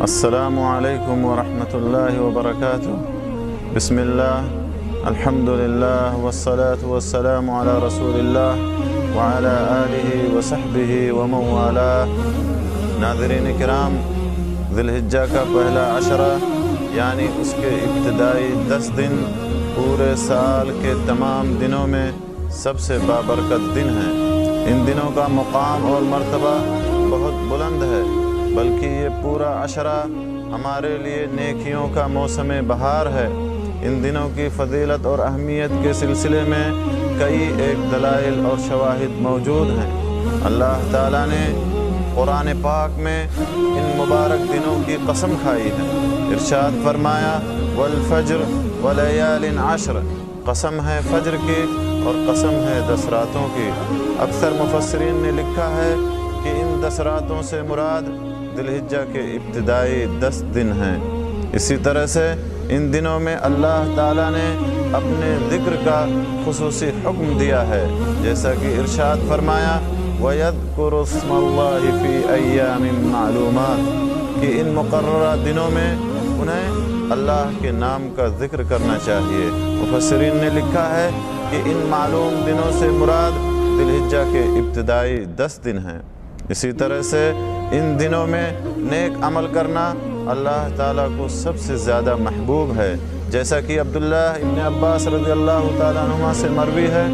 السلام علیکم ورحمۃ اللہ وبرکاتہ۔ بسم اللہ، الحمد للہ والصلاة والسلام علی رسول اللہ وعلی آلہ وصحبہ ومن والاه۔ ناظرین کرام، ذی الحجہ کا پہلا عشرہ یعنی اس کے ابتدائی 10 دن پورے سال کے تمام دنوں میں سب سے بابرکت دن ہیں۔ ان دنوں کا مقام اور مرتبہ بہت بلند ہے، بلکہ یہ پورا عشرہ ہمارے لیے نیکیوں کا موسم بہار ہے۔ ان دنوں کی فضیلت اور اہمیت کے سلسلے میں کئی ایک دلائل اور شواہد موجود ہیں۔ اللہ تعالیٰ نے قرآن پاک میں ان مبارک دنوں کی قسم کھائی ہے۔ ارشاد فرمایا، والفجر ولیال عشر، قسم ہے فجر کی اور قسم ہے 10 راتوں کی۔ اکثر مفسرین نے لکھا ہے کہ ان 10 راتوں سے مراد ذی الحجہ کے ابتدائی 10 دن ہیں۔ اسی طرح سے ان دنوں میں اللہ تعالیٰ نے اپنے ذکر کا خصوصی حکم دیا ہے، جیسا کہ ارشاد فرمایا، وَيَذْكُرُ اسْمَ اللَّهِ فِي أَيَّامٍ مَّعْلُومَاتٍ، کہ ان مقررہ دنوں میں انہیں اللہ کے نام کا ذکر کرنا چاہیے۔ مفسرین نے لکھا ہے کہ ان معلوم دنوں سے مراد ذی الحجہ کے ابتدائی 10 دن ہیں۔ اسی طرح سے ان دنوں میں نیک عمل کرنا اللہ تعالیٰ کو سب سے زیادہ محبوب ہے، جیسا کہ عبداللہ ابن عباس رضی اللہ تعالیٰ عنہما سے مروی ہے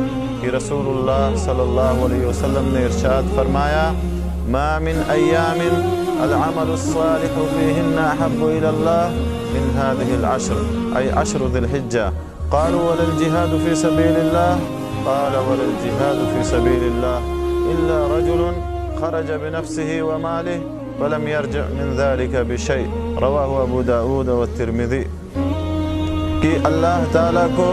کہ رسول اللہ صلی اللہ علیہ وسلم نے ارشاد فرمایا، ما من ایام العمل الصالح فیہن احب الی اللہ من هذه العشر، ای عشر ذی الحجہ۔ قالوا ولا الجہاد فی سبیل اللہ، قال ولا الجہاد فی سبیل اللہ الا رجل خرج بنفسه وماله ولم يرجع من ذلك بشيء، رواه ابو داود والترمذی۔ کہ اللہ تعالیٰ کو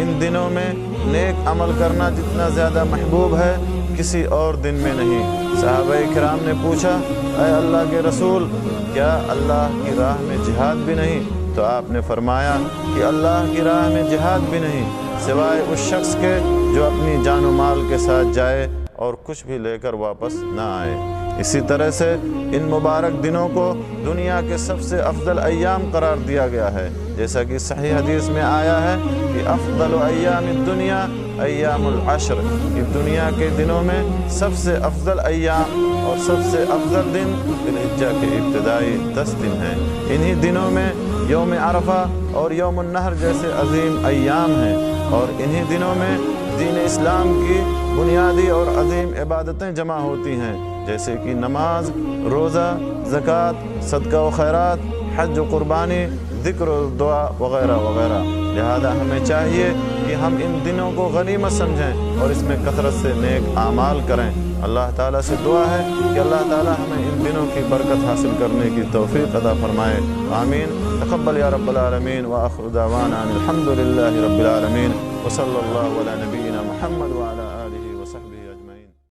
ان دنوں میں نیک عمل کرنا جتنا زیادہ محبوب ہے کسی اور دن میں نہیں۔ صحابہ کرام نے پوچھا، اے اللہ کے رسول، کیا اللہ کی راہ میں جہاد بھی نہیں؟ تو آپ نے فرمایا کہ اللہ کی راہ میں جہاد بھی نہیں سوائے اس شخص کے جو اپنی جان و مال کے ساتھ جائے اور کچھ بھی لے کر واپس نہ آئے۔ اسی طرح سے ان مبارک دنوں کو دنیا کے سب سے افضل ایام قرار دیا گیا ہے، جیسا کہ صحیح حدیث میں آیا ہے کہ افضل ایام الدنیا ایام العشر، کہ دنیا کے دنوں میں سب سے افضل ایام اور سب سے افضل دن ذی الحجہ کے ابتدائی 10 دن ہیں۔ انہی دنوں میں یوم عرفہ اور یوم النحر جیسے عظیم ایام ہیں، اور انہی دنوں میں دین اسلام کی بنیادی اور عظیم عبادتیں جمع ہوتی ہیں، جیسے کہ نماز، روزہ، زکوٰۃ، صدقہ و خیرات، حج و قربانی، ذکر و دعا وغیرہ وغیرہ۔ لہذا ہمیں چاہیے کہ ہم ان دنوں کو غنیمت سمجھیں اور اس میں کثرت سے نیک اعمال کریں۔ اللہ تعالیٰ سے دعا ہے کہ اللہ تعالیٰ ہمیں ان دنوں کی برکت حاصل کرنے کی توفیق عطا فرمائے، آمین۔ تقبل یا رب العالمین، وآخر دعوانا ان الحمد للہ رب العالمین، وصلی اللہ علی نبینا محمد وعلی آلہ